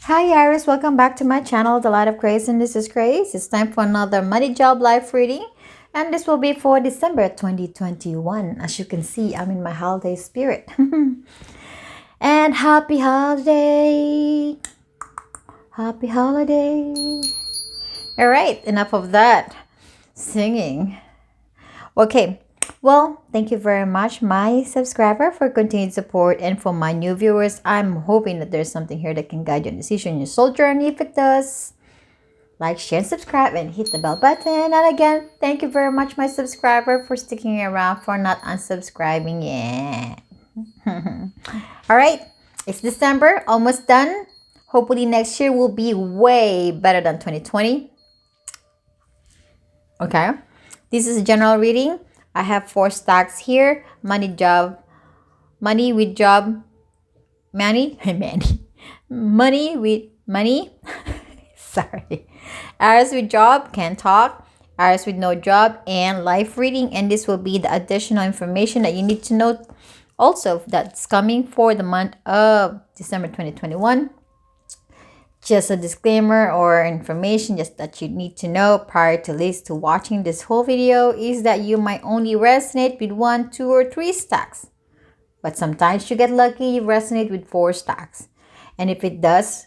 Hi Aries, welcome back to my channel, The Light of Grace, and this is Grace. It's time for another money job life reading, and this will be for December 2021. As you can see, I'm in my holiday spirit. And happy holiday! Happy holiday! Alright, enough of that singing. Okay, well, thank you very much, my subscriber, for continued support. And for my new viewers, I'm hoping that there's something here that can guide your decision in your soul journey. If it does, like, share, and subscribe, and hit the bell button. And again, thank you very much, my subscriber, for sticking around, for not unsubscribing yet. All right, it's December, almost done. Hopefully next year will be way better than 2020. Okay, this is a general reading. I have 4 stacks here: money, job, money with job, money, money with money. Sorry, Aries with job, can talk. Aries with no job, and life reading. And this will be the additional information that you need to know. Also, that's coming for the month of December 2021. Just a disclaimer or information just that you need to know prior to watching this whole video is that you might only resonate with 1, 2, or 3 stacks. But sometimes you get lucky, you resonate with 4 stacks. And if it does,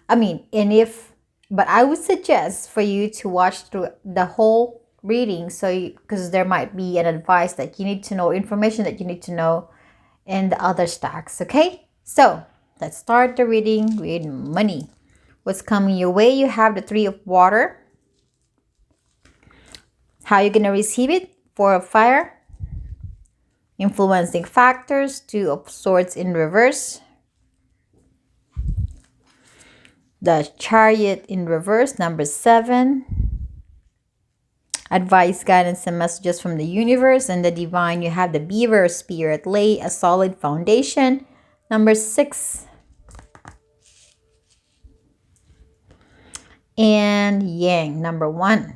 but I would suggest for you to watch through the whole reading, because there might be an advice that you need to know, information that you need to know in the other stacks, okay? So let's start the reading with money. What's coming your way? You have the 3 of water. How you're going to receive it? 4 of fire. Influencing factors. 2 of swords in reverse. The chariot in reverse, number 7. Advice, guidance, and messages from the universe. And the divine, you have the beaver spirit. Lay a solid foundation, number 6. And yang, number 1.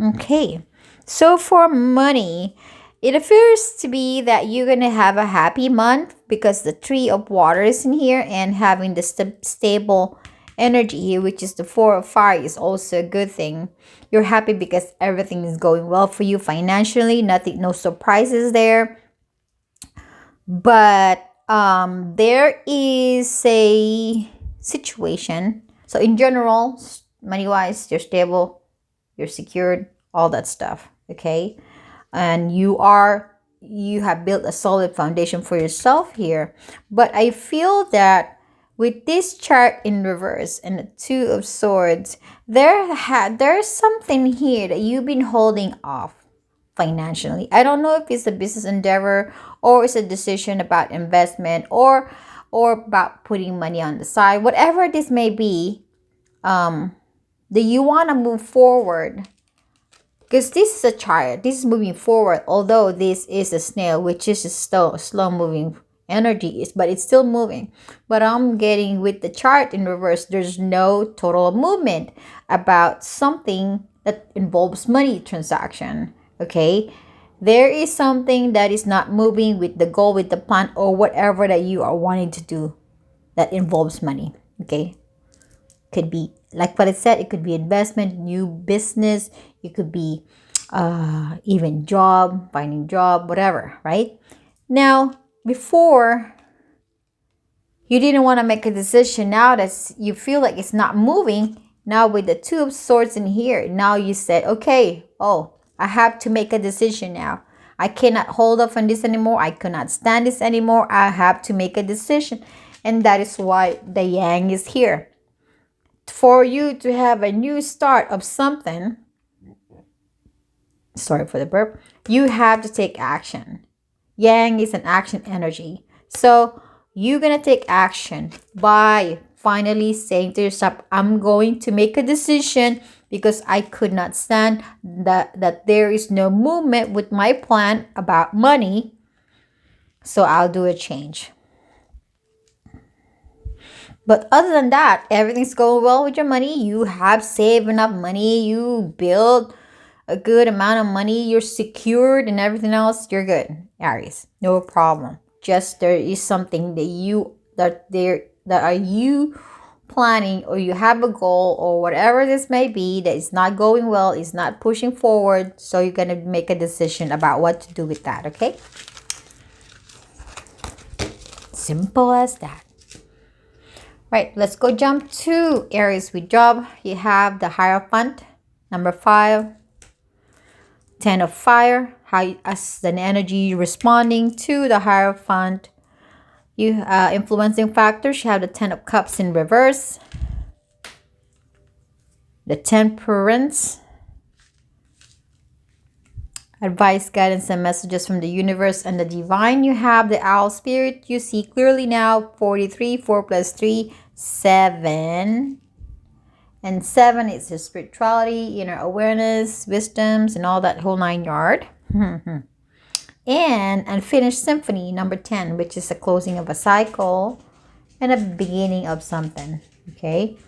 Okay, so for money, it appears to be that you're going to have a happy month because the 3 of water is in here, and having the stable energy here, which is the 4 of fire, is also a good thing. You're happy because everything is going well for you financially. No surprises there. But there is a situation. So in general, money-wise, you're stable, you're secured, all that stuff, okay? And you have built a solid foundation for yourself here. But I feel that with this chart in reverse and the 2 of swords, there's something here that you've been holding off financially. I don't know if it's a business endeavor, or it's a decision about investment, or about putting money on the side. Whatever this may be, that you want to move forward, because this is a chariot. This is moving forward, although this is a snail, which is a slow moving energy, but it's still moving. But I'm getting with the chart in reverse, there's no total movement about something that involves money transaction. Okay, there is something that is not moving with the goal, with the plan, or whatever that you are wanting to do that involves money. Okay, could be like what I said, it could be investment, new business, it could be even finding job, whatever, right? Now, before, you didn't want to make a decision. Now that you feel like it's not moving, now with the 2 of swords in here, now you said, okay, I have to make a decision now. I cannot hold off on this anymore. I cannot stand this anymore. I have to make a decision. And that is why the yang is here. For you to have a new start of something, sorry for the burp, you have to take action. Yang is an action energy. So you're going to take action by finally saying to yourself, I'm going to make a decision, because I could not stand that there is no movement with my plan about money. So I'll do a change. But other than that, everything's going well with your money. You have saved enough money. You build a good amount of money. You're secured and everything else. You're good, Aries. No problem. just there is something that are you planning, or you have a goal, or whatever this may be, that is not going well, is not pushing forward. So you're going to make a decision about what to do with that. Okay, simple as that. Right, let's go jump to Aries with job. You have the Hierophant, number 5, 10 of fire. How as an energy responding to the Hierophant. You influencing factors. You have the 10 of cups in reverse, the Temperance. Advice, guidance, and messages from the universe and the divine. You have the Owl Spirit. You see clearly now. 43, 4 plus 3, 7. And 7 is the spirituality, inner awareness, wisdoms, and all that whole 9 yard. And Unfinished Symphony, number 10, which is a closing of a cycle and a beginning of something. Okay?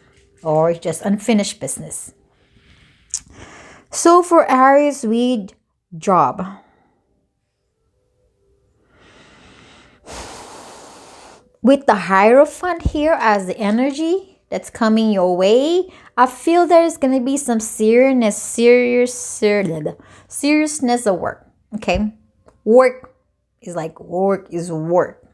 Or just unfinished business. So for Aries with job, with the Hierophant here as the energy that's coming your way, I feel there's gonna be some seriousness of work. Okay, work is like work is work.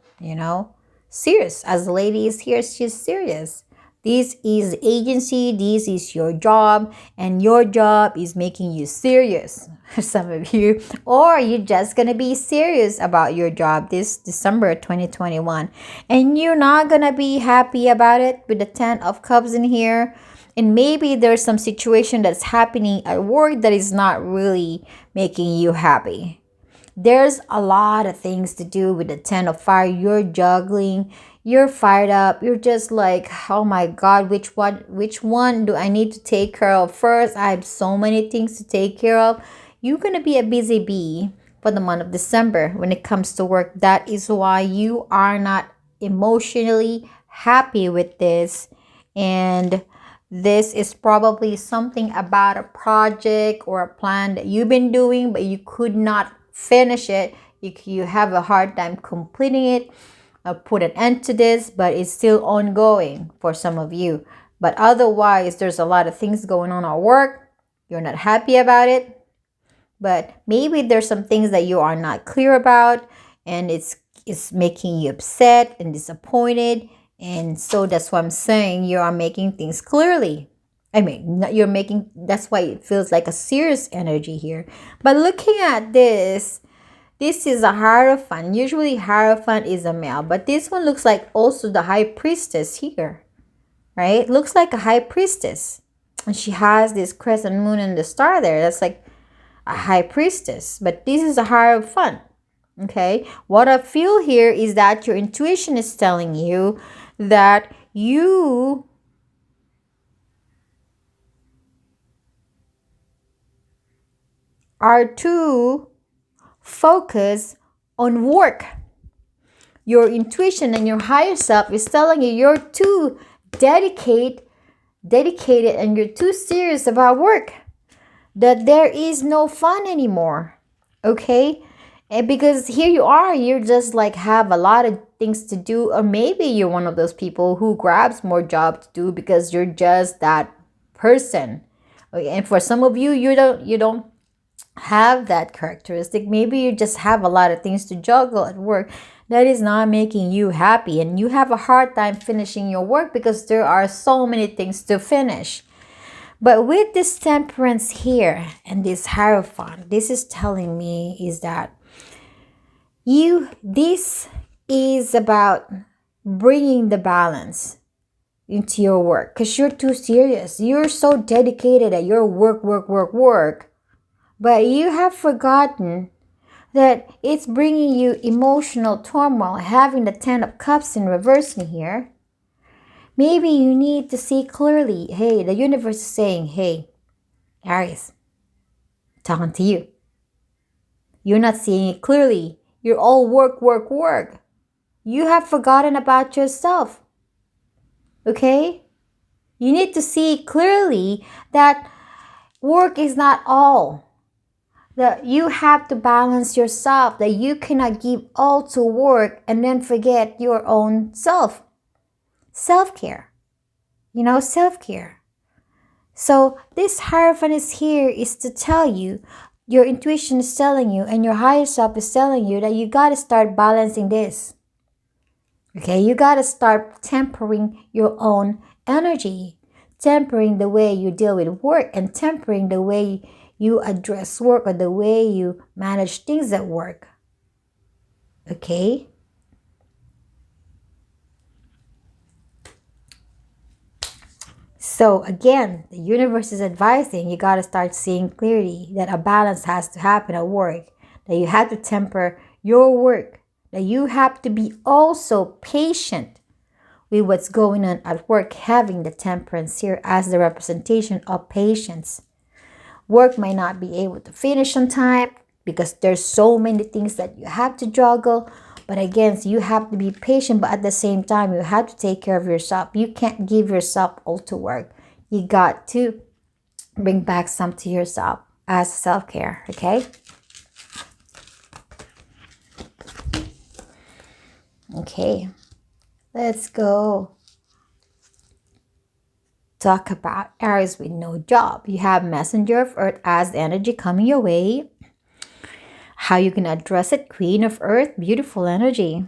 Serious. As the lady is here, she's serious. This is agency, this is your job, and your job is making you serious. Some of you, or you're just gonna be serious about your job this December 2021, and you're not gonna be happy about it with the 10 of cups in here. And maybe there's some situation that's happening at work that is not really making you happy. There's a lot of things to do with the 10 of fire. You're juggling, you're fired up, you're just like, oh my god, which one do I need to take care of first? I have so many things to take care of. You're gonna be a busy bee for the month of December when it comes to work. That is why you are not emotionally happy with this. And this is probably something about a project or a plan that you've been doing, but you could not finish it. You have a hard time completing it. Put an end to this, but it's still ongoing for some of you. But otherwise, there's a lot of things going on at work. You're not happy about it, but maybe there's some things that you are not clear about, and it's making you upset and disappointed. And so that's why I'm saying you are making things clearly. I mean, that's why it feels like a serious energy here. But looking at this is a Hierophant. Usually Hierophant is a male, but this one looks like also the High Priestess here, right? Looks like a High Priestess. And she has this crescent moon and the star there. That's like a High Priestess. But this is a Hierophant, okay? What I feel here is that your intuition is telling you that you are to focus on work. Your intuition and your higher self is telling you you're too dedicated and you're too serious about work, that there is no fun anymore. Okay? And because here you're just like have a lot of things to do, or maybe you're one of those people who grabs more jobs to do because you're just that person. Okay? And for some of you, you don't have that characteristic. Maybe you just have a lot of things to juggle at work that is not making you happy, and you have a hard time finishing your work because there are so many things to finish. But with this Temperance here and this Hierophant, this is telling me is that this is about bringing the balance into your work, because you're too serious. You're so dedicated at your work. But you have forgotten that it's bringing you emotional turmoil, having the 10 of Cups in reverse in here. Maybe you need to see clearly. Hey, the universe is saying, hey, Aries, talking to you. You're not seeing it clearly. You're all work. You have forgotten about yourself. Okay? You need to see clearly that work is not all. that you have to balance yourself, that you cannot give all to work and then forget your own self. Self-care. Self-care. So this Hierophant is here is to tell you, your intuition is telling you, and your higher self is telling you that you got to start balancing this. Okay, you got to start tempering your own energy, tempering the way you deal with work, and tempering the way you address work or the way you manage things at work. Okay? So again, the universe is advising you got to start seeing clearly that a balance has to happen at work, that you have to temper your work, that you have to be also patient with what's going on at work, having the temperance here as the representation of patience. Work might not be able to finish on time because there's so many things that you have to juggle. But again, so you have to be patient, but at the same time, you have to take care of yourself. You can't give yourself all to work. You got to bring back some to yourself as self-care, okay? Okay, let's go talk about Aries with no job. You have Messenger of Earth as the energy coming your way. How you can address it, Queen of Earth, beautiful energy.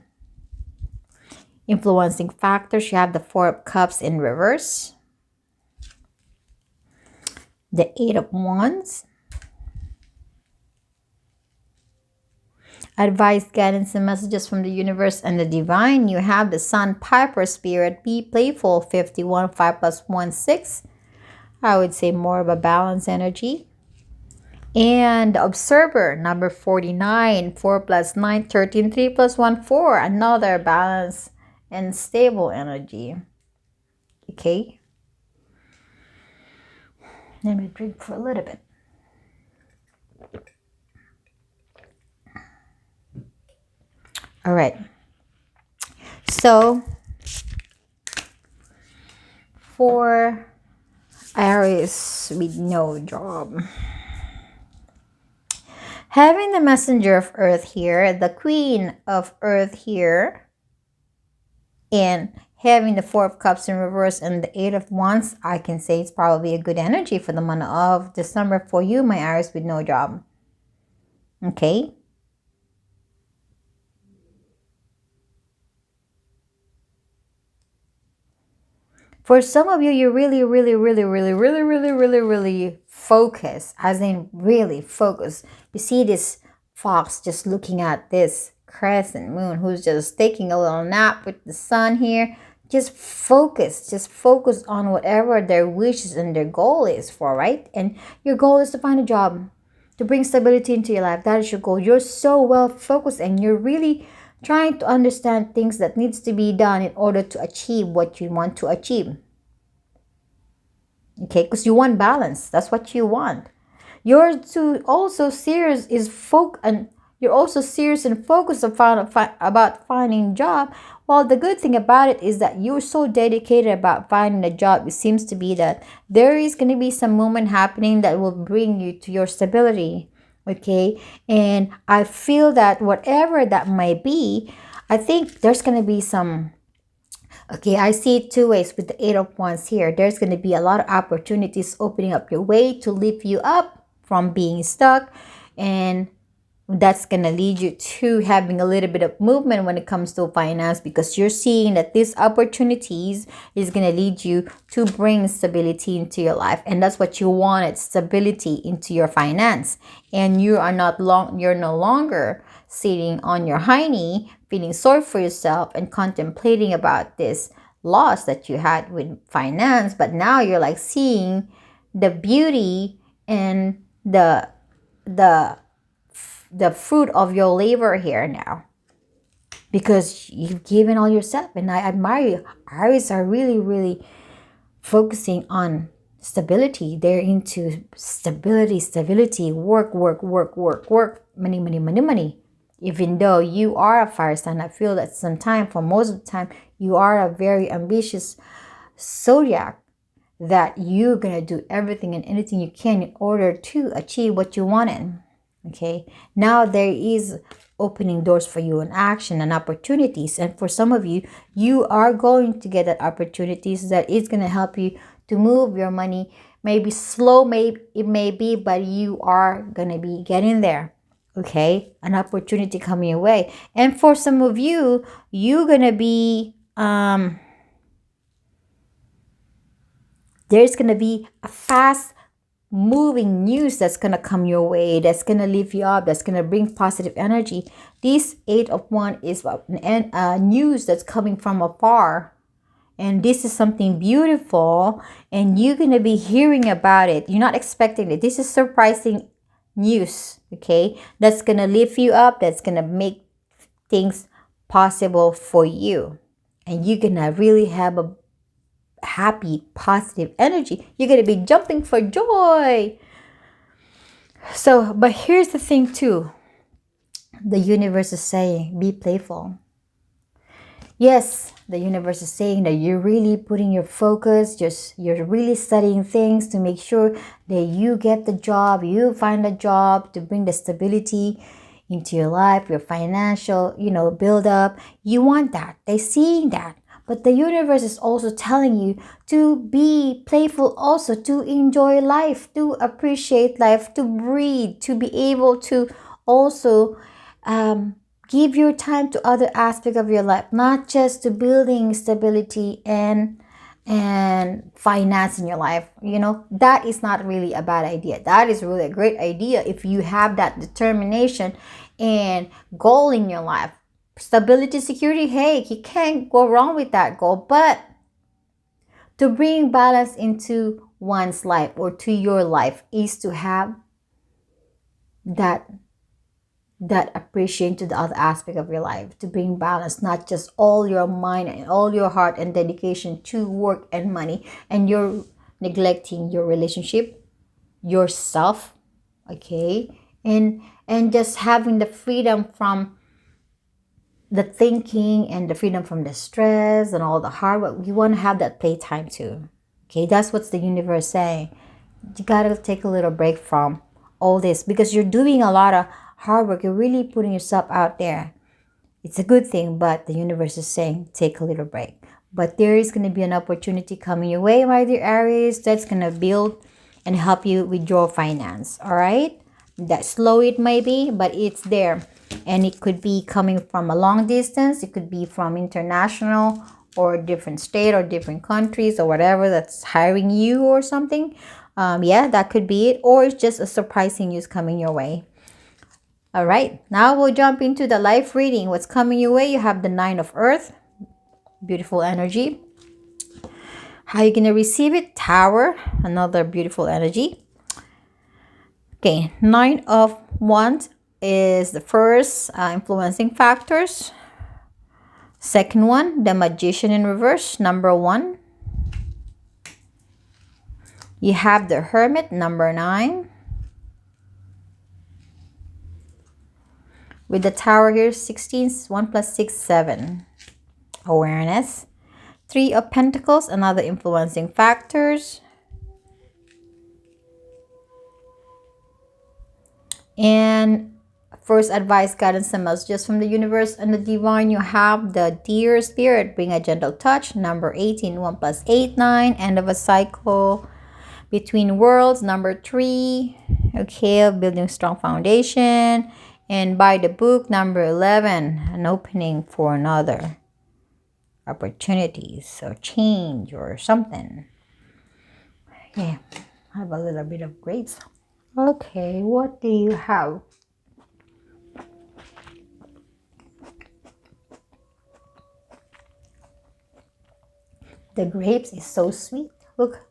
Influencing factors, you have the Four of Cups in reverse. The Eight of Wands. Advice, guidance, and messages from the universe and the divine. You have the Sun, Piper Spirit, be playful, 51, 5 plus 1, 6. I would say more of a balanced energy. And the Observer, number 49, 4 plus 9, 13, 3 plus 1, 4. Another balanced and stable energy. Okay. Let me drink for a little bit. All right. So, for Aries with no job, having the Messenger of Earth here, the Queen of Earth here, and having the Four of Cups in reverse and the Eight of Wands, I can say it's probably a good energy for the month of December for you, my Aries with no job. Okay. For some of you, you really focus, as in really focus. You see this fox just looking at this crescent moon who's just taking a little nap with the sun here. Just focus on whatever their wishes and their goal is for, right? And your goal is to find a job, to bring stability into your life. That is your goal. You're so well focused and you're really trying to understand things that needs to be done in order to achieve what you want to achieve. Okay, because you want balance. That's what you want. You're also serious and you're also serious and focused about finding a job. Well, the good thing about it is that you're so dedicated about finding a job. It seems to be that there is going to be some movement happening that will bring you to your stability. Okay, and I feel that whatever that might be, I think there's going to be some. Okay, I see it two ways with the Eight of Wands here. There's going to be a lot of opportunities opening up your way to lift you up from being stuck, and that's going to lead you to having a little bit of movement when it comes to finance, because you're seeing that these opportunities is going to lead you to bring stability into your life, and that's what you wanted, stability into your finance. And you're no longer sitting on your hiney feeling sorry for yourself and contemplating about this loss that you had with finance, but now you're like seeing the beauty and the fruit of your labor here now, because you've given all yourself. And I admire you. Aries are really focusing on stability. They're into stability, work, money. Even though you are a fire sign, I feel that for most of the time, you are a very ambitious zodiac, that you're going to do everything and anything you can in order to achieve what you wanted. Okay, now there is opening doors for you in action and opportunities. And for some of you, you are going to get that opportunities that is going to help you to move your money. Maybe slow, maybe it may be, but you are going to be getting there. Okay, an opportunity coming your way. And for some of you, you're going to be there's going to be a fast moving news that's going to come your way, that's going to lift you up, that's going to bring positive energy. This Eight of Wands is news that's coming from afar. And this is something beautiful, and you're going to be hearing about it. You're not expecting it. This is surprising news, okay? That's going to lift you up, that's going to make things possible for you. And you're going to really have a happy, positive energy. You're going to be jumping for joy. So, but here's the thing too. The universe is saying, be playful. Yes, the universe is saying that you're really putting your focus, just you're really studying things to make sure that you get the job, you find a job to bring the stability into your life, your financial, build up. You want that. They're seeing that. But the universe is also telling you to be playful, also to enjoy life, to appreciate life, to breathe, to be able to also give your time to other aspects of your life, not just to building stability and finance in your life. That is not really a bad idea. That is really a great idea if you have that determination and goal in your life. Stability, security, hey, you can't go wrong with that goal. But to bring balance into one's life or to your life is to have that appreciation to the other aspect of your life, to bring balance, not just all your mind and all your heart and dedication to work and money, and you're neglecting your relationship, yourself, okay, and just having the freedom from the thinking and the freedom from the stress and all the hard work. You want to have that playtime too. Okay, that's what's the universe saying. You gotta take a little break from all this because you're doing a lot of hard work. You're really putting yourself out there. It's a good thing, but the universe is saying take a little break. But there is going to be an opportunity coming your way, my dear Aries, that's going to build and help you with your finance. All right, that slow it may be, but it's there. And it could be coming from a long distance, it could be from international or different state or different countries or whatever that's hiring you or something. Yeah, that could be it, or it's just a surprising news coming your way. All right, now we'll jump into the life reading. What's coming your way? You have the Nine of Earth, beautiful energy. How are you going to receive it? Tower, another beautiful energy. Okay, Nine of Wands is the first influencing factors. Second one, the Magician in reverse, number 1. You have the Hermit, number 9. With the Tower here, 16, 1 plus 6, 7. Awareness. 3 of Pentacles, another influencing factors. And first advice, guidance, and messages from the universe and the divine. You have the Dear Spirit, bring a gentle touch, number 18, 1 plus 8, 9. End of a cycle. Between worlds, number 3. Okay, building strong foundation. And by the book, number 11, an opening for another opportunities or change or something. Yeah, I have a little bit of grapes. Okay, what do you have? The grapes is so sweet. Look.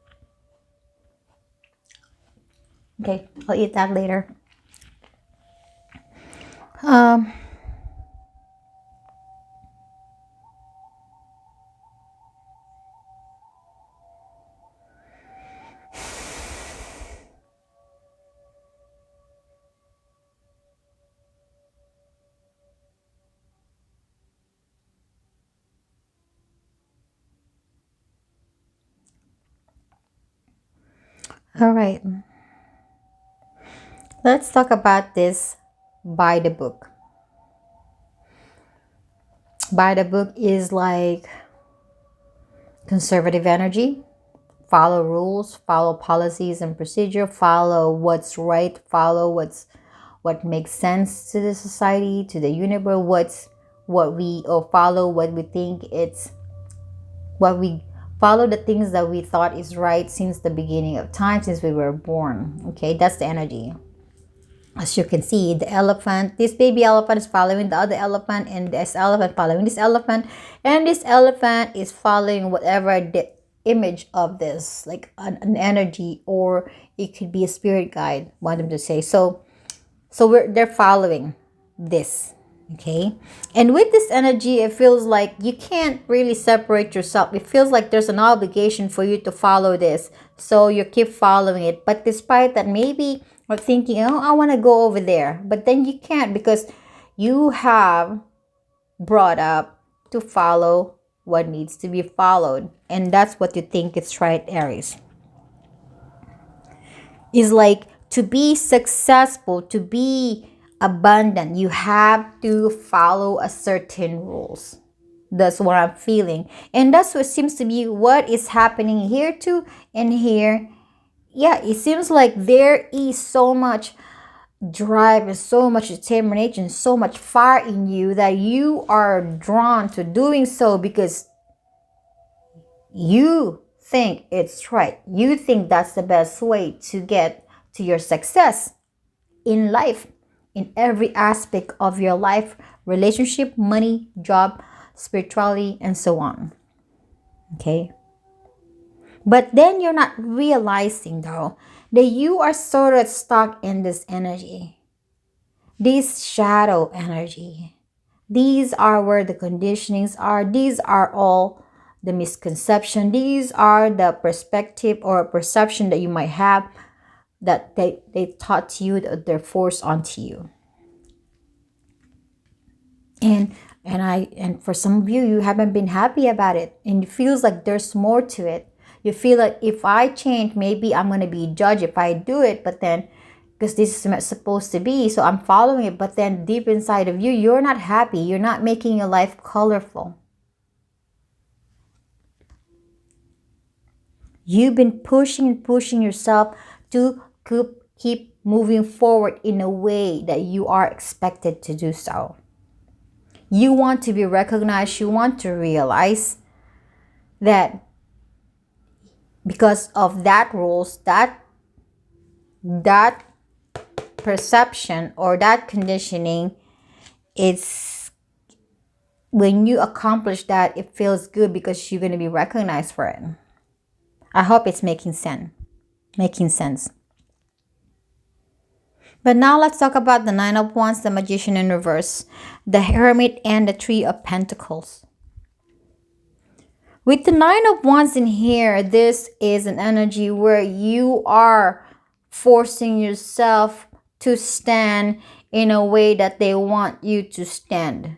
Okay, I'll eat that later. Um, all right. Let's talk about this by the book. By the book is like conservative energy. Follow rules, follow policies and procedure, follow what's right, follow what makes sense to the society, to the universe, what we or follow what we think it's what we follow the things that we thought is right since the beginning of time, since we were born. Okay, that's the energy. As you can see, the elephant, this baby elephant is following the other elephant, and this elephant following this elephant, and this elephant is following whatever the image of this, like an energy, or it could be a spirit guide, want them to say. So they're following this. Okay, and with this energy, it feels like you can't really separate yourself. It feels like there's an obligation for you to follow this, so you keep following it. But despite that, maybe we're thinking, oh, I want to go over there, but then you can't because you have brought up to follow what needs to be followed, and that's what you think is right, Aries. Is like to be successful, to be abundant, you have to follow a certain rules. That's what I'm feeling. And that's what seems to be what is happening here too and here. Yeah, it seems like there is so much drive and so much determination, so much fire in you that you are drawn to doing so because you think it's right. You think that's the best way to get to your success in life, in every aspect of your life, relationship, money, job, spirituality, and so on. Okay. But then you're not realizing though that you are sort of stuck in this energy, this shadow energy. These are where the conditionings are. These are all the misconception. These are the perspective or perception that you might have that they taught to you, that they're forced onto you. And and for some of you, you haven't been happy about it. And it feels like there's more to it. You feel like if I change, maybe I'm gonna be judged if I do it, but then because this is supposed to be, so I'm following it, but then deep inside of you, you're not happy. You're not making your life colorful. You've been pushing and pushing yourself to keep moving forward in a way that you are expected to do so. You want to be recognized. You want to realize that because of that rules, that perception or that conditioning, it's when you accomplish that, it feels good because you're going to be recognized for it. I hope it's making sense. Making sense. But now let's talk about the Nine of Wands, the Magician in reverse, the Hermit, and the Three of Pentacles. With the Nine of Wands in here, this is an energy where you are forcing yourself to stand in a way that they want you to stand.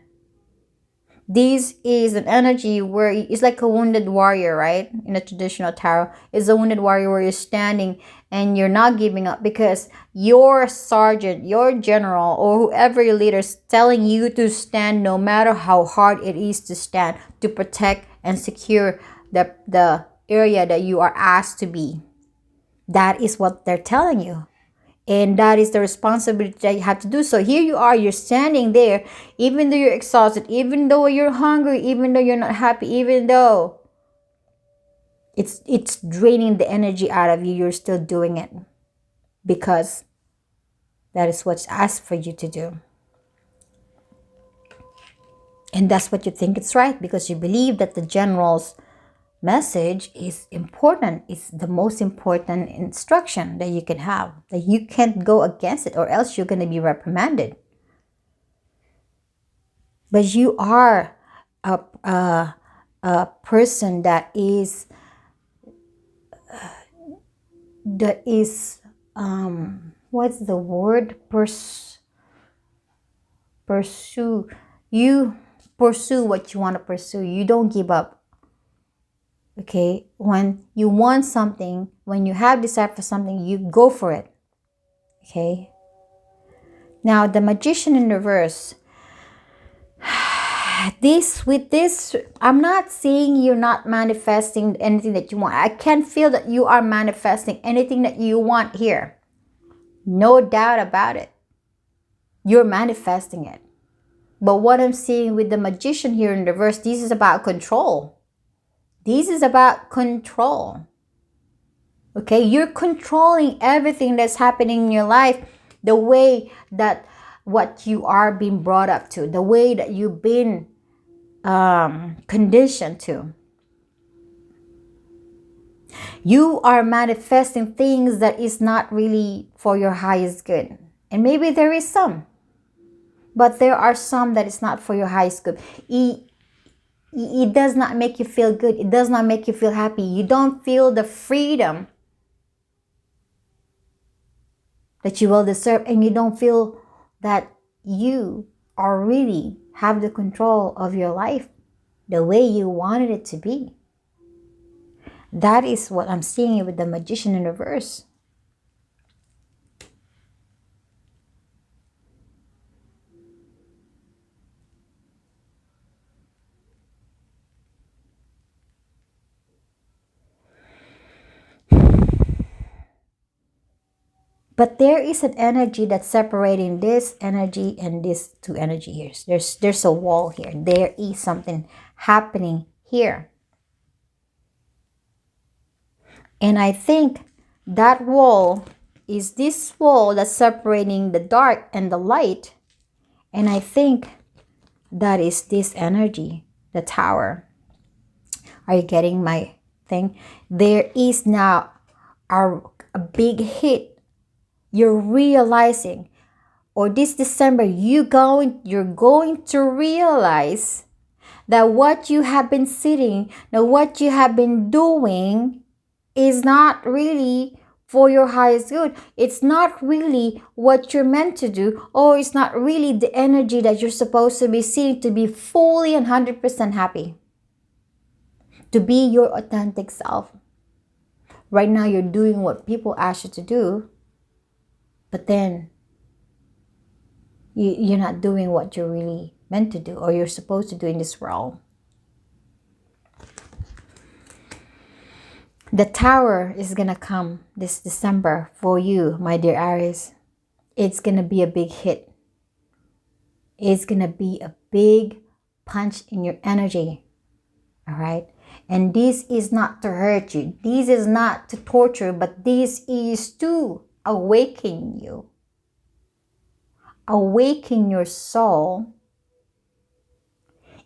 This is an energy where it's like a wounded warrior, right? In a traditional tarot, it's a wounded warrior where you're standing and you're not giving up because your sergeant, your general, or whoever your leader is telling you to stand no matter how hard it is to stand to protect and secure the area that you are asked to be. That is what they're telling you. And that is the responsibility that you have to do. So here you are, you're standing there, even though you're exhausted, even though you're hungry, even though you're not happy, even though it's draining the energy out of you, you're still doing it because that is what's asked for you to do. And that's what you think it's right because you believe that the general's message is important. It's the most important instruction that you can have, that you can't go against it or else you're going to be reprimanded. But you are a person that is what's the word, pursue. You pursue what you want to pursue. You don't give up. Okay, when you want something, when you have desire for something, you go for it. Okay, Now, the Magician in reverse. This, I'm not saying you're not manifesting anything that you want. I can feel that you are manifesting anything that you want here. No doubt about it. You're manifesting it. But what I'm seeing with the Magician here in reverse, this is about control. This is about control. Okay, you're controlling everything that's happening in your life, the way that what you are being brought up to, the way that you've been conditioned to. You are manifesting things that is not really for your highest good. And maybe there is some, but there are some that is not for your highest good. It does not make you feel good. It does not make you feel happy. You don't feel the freedom that you will deserve, and you don't feel that you are really have the control of your life the way you wanted it to be. That is what I'm seeing with the Magician in reverse. But there is an energy that's separating this energy and this two energy here. There's a wall here. There is something happening here. And I think that wall is this wall that's separating the dark and the light. And I think that is this energy, the tower. Are you getting my thing? There is now a big hit. You're realizing, or this December, you're going to realize that what you have been sitting, that what you have been doing is not really for your highest good. It's not really what you're meant to do, or it's not really the energy that you're supposed to be seeing to be fully and 100% happy, to be your authentic self. Right now, you're doing what people ask you to do, but then you're not doing what you're really meant to do or you're supposed to do in this world. The tower is going to come this December for you, my dear Aries. It's going to be a big hit. It's going to be a big punch in your energy. All right? And this is not to hurt you. This is not to torture, but this is to awaken you. Awaken your soul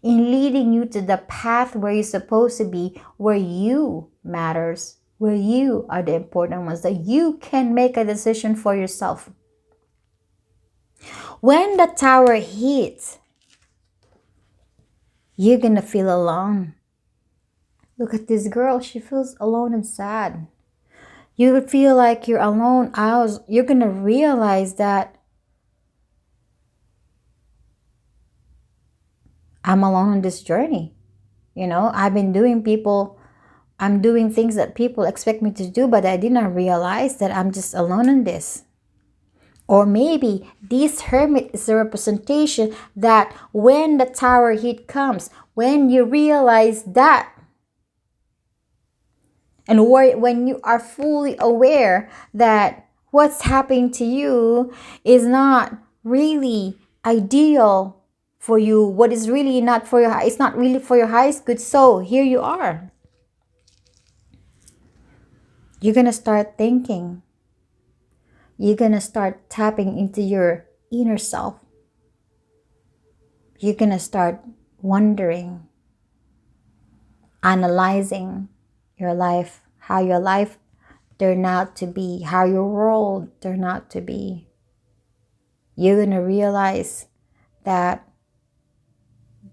in leading you to the path where you're supposed to be, where you matters, where you are the important ones, that you can make a decision for yourself. When the tower hits, you're gonna feel alone. Look at this girl, she feels alone and sad. You would feel like you're alone. You're gonna realize that I'm alone on this journey. I'm doing things that people expect me to do, but I did not realize that I'm just alone in this. Or maybe this hermit is a representation that when the tower hit comes, when you realize that, and when you are fully aware that what's happening to you is not really ideal for you, what is really not for your, it's not really for your highest good. So here you are. You're gonna start thinking. You're gonna start tapping into your inner self. You're gonna start wondering, analyzing your life, how your life turned out to be, how your world turned out to be. You're gonna realize that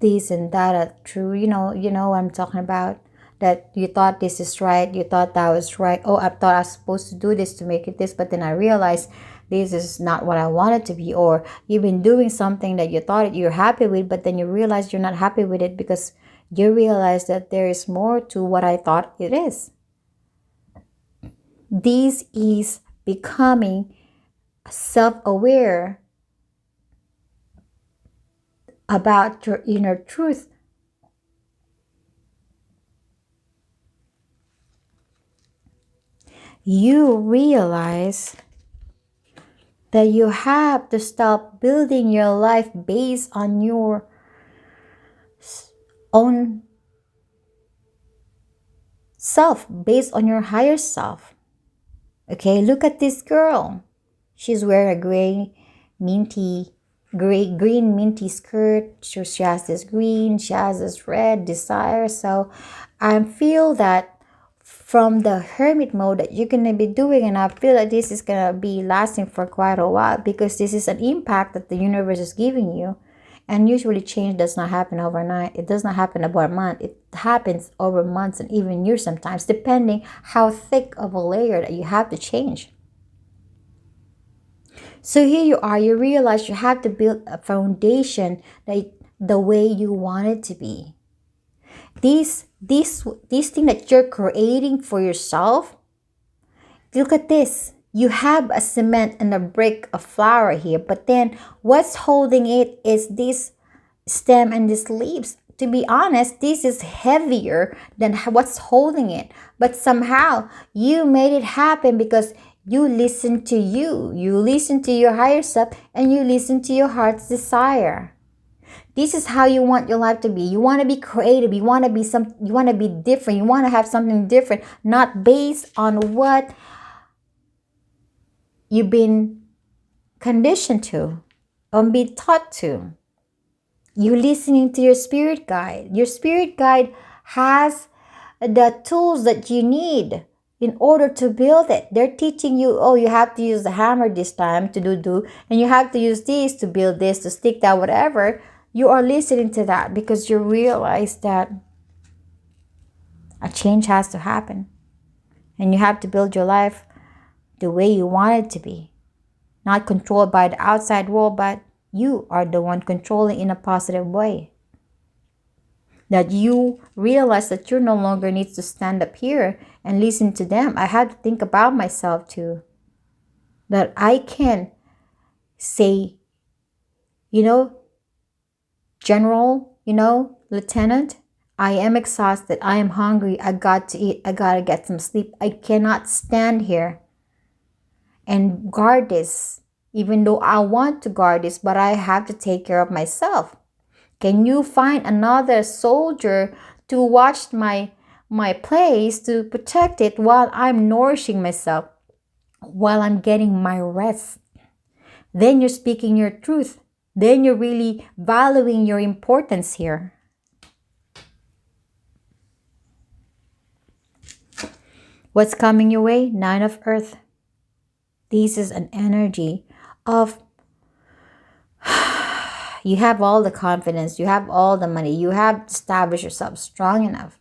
this and that are true. You know what I'm talking about. That you thought this is right, you thought that was right. Oh, I thought I was supposed to do this to make it this, but then I realized this is not what I wanted to be. Or you've been doing something that you thought you're happy with, but then you realize you're not happy with it because you realize that there is more to what I thought it is. This is becoming self-aware about your inner truth. You realize that you have to stop building your life based on your own self, based on your higher self. Okay, look at this girl. She's wearing a green minty skirt. She has this green, she has this red desire. So I feel that from the hermit mode that you're gonna be doing, and I feel that this is gonna be lasting for quite a while, because this is an impact that the universe is giving you. And usually change does not happen overnight. It does not happen about a month. It happens over months and even years sometimes, depending how thick of a layer that you have to change. So here you are, you realize you have to build a foundation that the way you want it to be. These thing that you're creating for yourself, look at this. You have a cement and a brick of flour here, but then what's holding it is this stem and these leaves. To be honest, this is heavier than what's holding it. But somehow you made it happen because you listen to you. You listen to your higher self and you listen to your heart's desire. This is how you want your life to be. You want to be creative. You want to be different. You want to have something different, not based on what you've been conditioned to or be taught to. You're listening to your spirit guide. Your spirit guide has the tools that you need in order to build it. They're teaching you, oh, you have to use the hammer this time to do, and you have to use this to build this, to stick that, whatever. You are listening to that because you realize that a change has to happen. And you have to build your life the way you want it to be. Not controlled by the outside world, but you are the one controlling in a positive way. That you realize that you no longer need to stand up here and listen to them. I had to think about myself too. That I can say, you know, General, Lieutenant, I am exhausted. I am hungry. I got to eat. I got to get some sleep. I cannot stand here and guard this, even though I want to guard this, but I have to take care of myself. Can you find another soldier to watch my place, to protect it while I'm nourishing myself, while I'm getting my rest? Then you're speaking your truth. Then you're really valuing your importance here. What's coming your way? Nine of Earth. This is an energy of you have all the confidence, you have all the money, you have established yourself strong enough.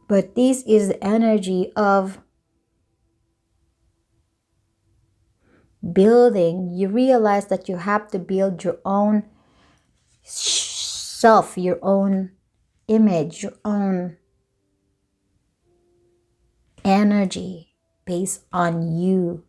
But this is the energy of building. You realize that you have to build your own self, your own image, your own energy based on you.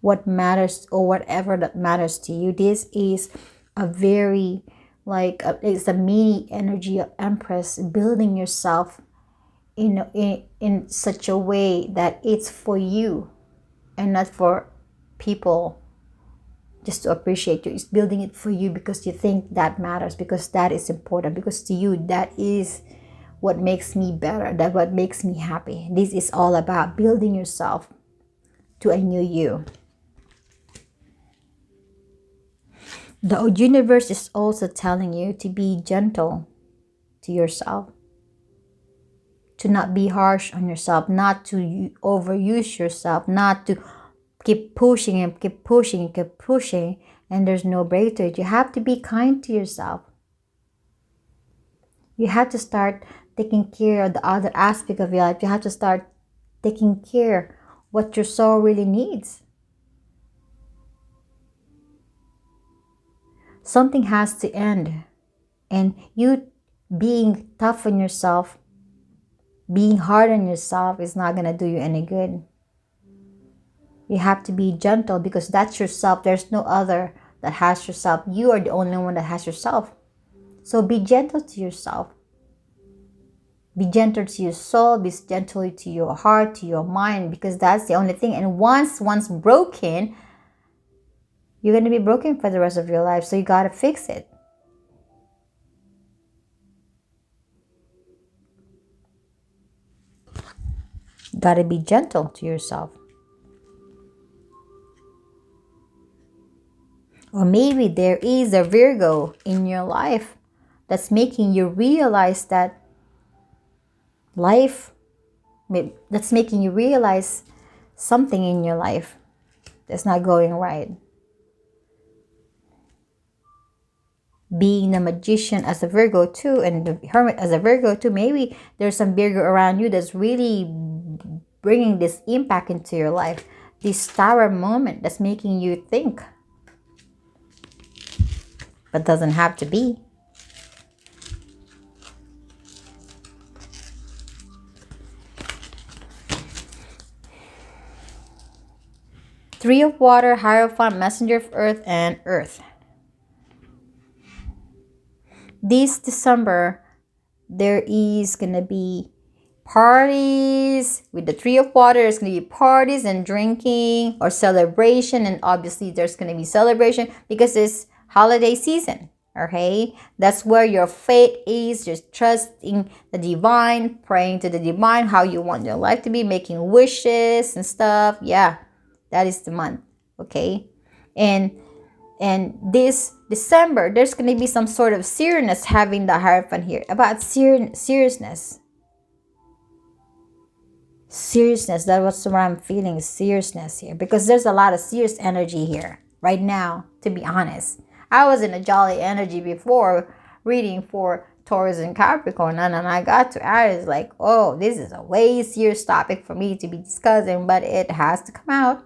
What matters, or whatever that matters to you. This is a very it's a mini energy of Empress, building yourself in such a way that it's for you and not for people just to appreciate you. It's building it for you because you think that matters, because that is important, because to you that is what makes me better, that what makes me happy. This is all about building yourself to a new you. The universe is also telling you to be gentle to yourself, to not be harsh on yourself, not to overuse yourself, not to keep pushing and keep pushing and keep pushing, and there's no break to it. You have to be kind to yourself. You have to start taking care of the other aspect of your life. You have to start taking care what your soul really needs. Something has to end. And you being tough on yourself, Being hard on yourself is not going to do you any good. You have to be gentle because that's yourself. There's no other that has yourself. You are the only one that has yourself. So be gentle to yourself. Be gentle to your soul. Be gentle to your heart, to your mind, because that's the only thing. And once broken, you're going to be broken for the rest of your life. So you got to fix it. You got to be gentle to yourself. Or maybe there is a Virgo in your life that's making you realize that that's making you realize something in your life that's not going right. Being the magician as a Virgo too, and the hermit as a Virgo too, maybe there's some Virgo around you that's really bringing this impact into your life. This tower moment that's making you think. But doesn't have to be. Three of Water, Hierophant, Messenger of Earth, and Earth. This December, there is going to be parties. With the Three of Water, there's going to be parties and drinking or celebration. And obviously, there's going to be celebration because it's holiday season. Okay? That's where your faith is. Just trusting the divine, praying to the divine, how you want your life to be, making wishes and stuff. Yeah. That is the month, okay? And this December, there's going to be some sort of seriousness having the Hierophant here. About seriousness. Seriousness, that's what I'm feeling, seriousness here. Because there's a lot of serious energy here right now, to be honest. I was in a jolly energy before reading for Taurus and Capricorn, and then I got to Aries like, oh, this is a way serious topic for me to be discussing, but it has to come out.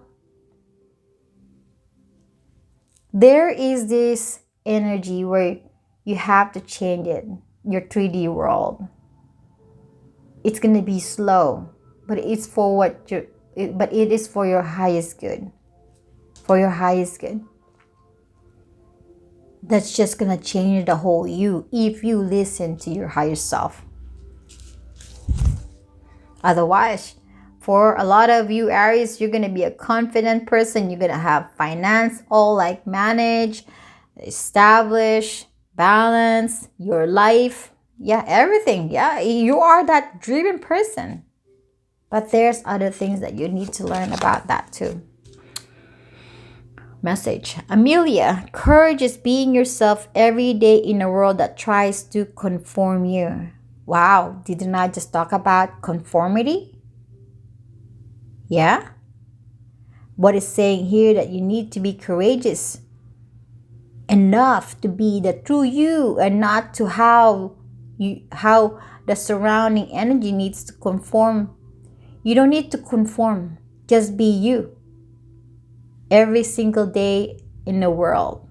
There is this energy where you have to change it, your 3D world. It's going to be slow, but it's for but it is for your highest good. For your highest good. That's just going to change the whole you if you listen to your higher self. Otherwise, for a lot of you Aries, you're going to be a confident person. You're going to have finance all like manage, establish, balance, your life. Yeah, everything. Yeah, you are that driven person. But there's other things that you need to learn about that too. Message. Amelia, courage is being yourself every day in a world that tries to conform you. Wow, didn't I just talk about conformity? Yeah? What is saying here that you need to be courageous enough to be the true you and not to how the surrounding energy needs to conform. You don't need to conform. Just be you. Every single day in the world.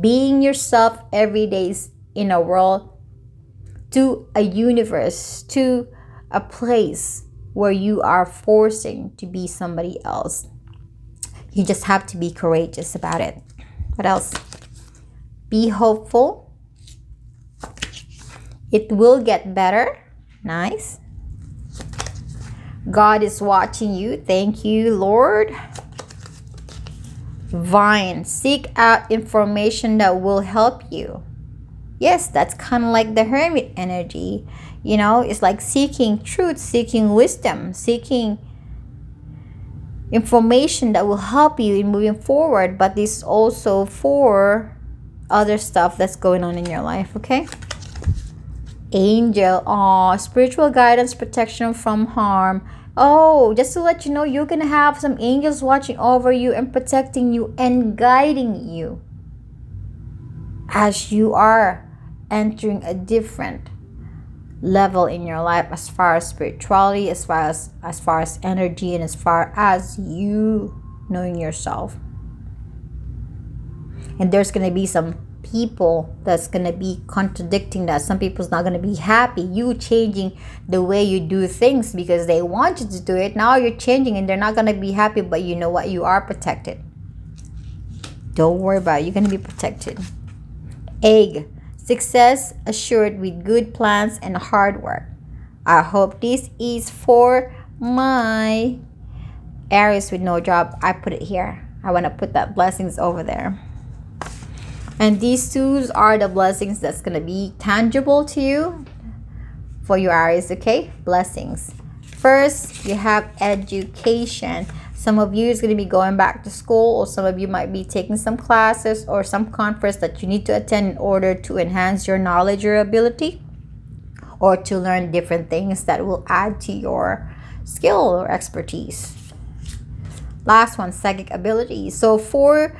Being yourself every day in a world, to a universe, to a place where you are forcing to be somebody else. You just have to be courageous about it. What else? Be hopeful. It will get better. Nice. God is watching you. Thank you, Lord. Vine. Seek out information that will help you. Yes, that's kind of like the hermit energy. You know, it's like seeking truth, seeking wisdom, seeking information that will help you in moving forward. But this is also for other stuff that's going on in your life, okay? Angel. Spiritual guidance, protection from harm. Oh, just to let you know, you're going to have some angels watching over you and protecting you and guiding you as you are entering a different level in your life as far as spirituality, as far as energy, and as far as you knowing yourself. And there's going to be some people that's gonna be contradicting that. Some people's not gonna be happy you changing the way you do things because they want you to do it. Now you're changing and they're not gonna be happy, but you know what, you are protected. Don't worry about it, you're gonna be protected. Egg, success assured with good plans and hard work. I hope this is for my Aries with no job. I put it here. I want to put that blessings over there. And these twos are the blessings that's going to be tangible to you for your Aries, okay? Blessings. First, you have education. Some of you is going to be going back to school, or some of you might be taking some classes or some conference that you need to attend in order to enhance your knowledge or ability, or to learn different things that will add to your skill or expertise. Last one, psychic abilities. So for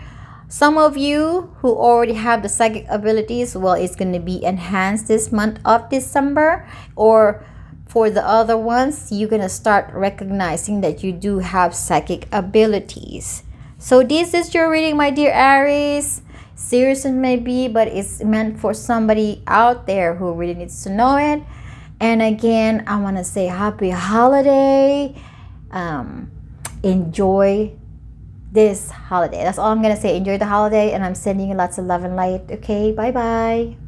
some of you who already have the psychic abilities, well, it's going to be enhanced this month of December. Or for the other ones, you're going to start recognizing that you do have psychic abilities. So this is your reading, my dear Aries. Serious it may be, but it's meant for somebody out there who really needs to know it. And again, I want to say happy holiday. Enjoy this holiday. That's all I'm gonna say. Enjoy the holiday, and I'm sending you lots of love and light. Okay, bye bye.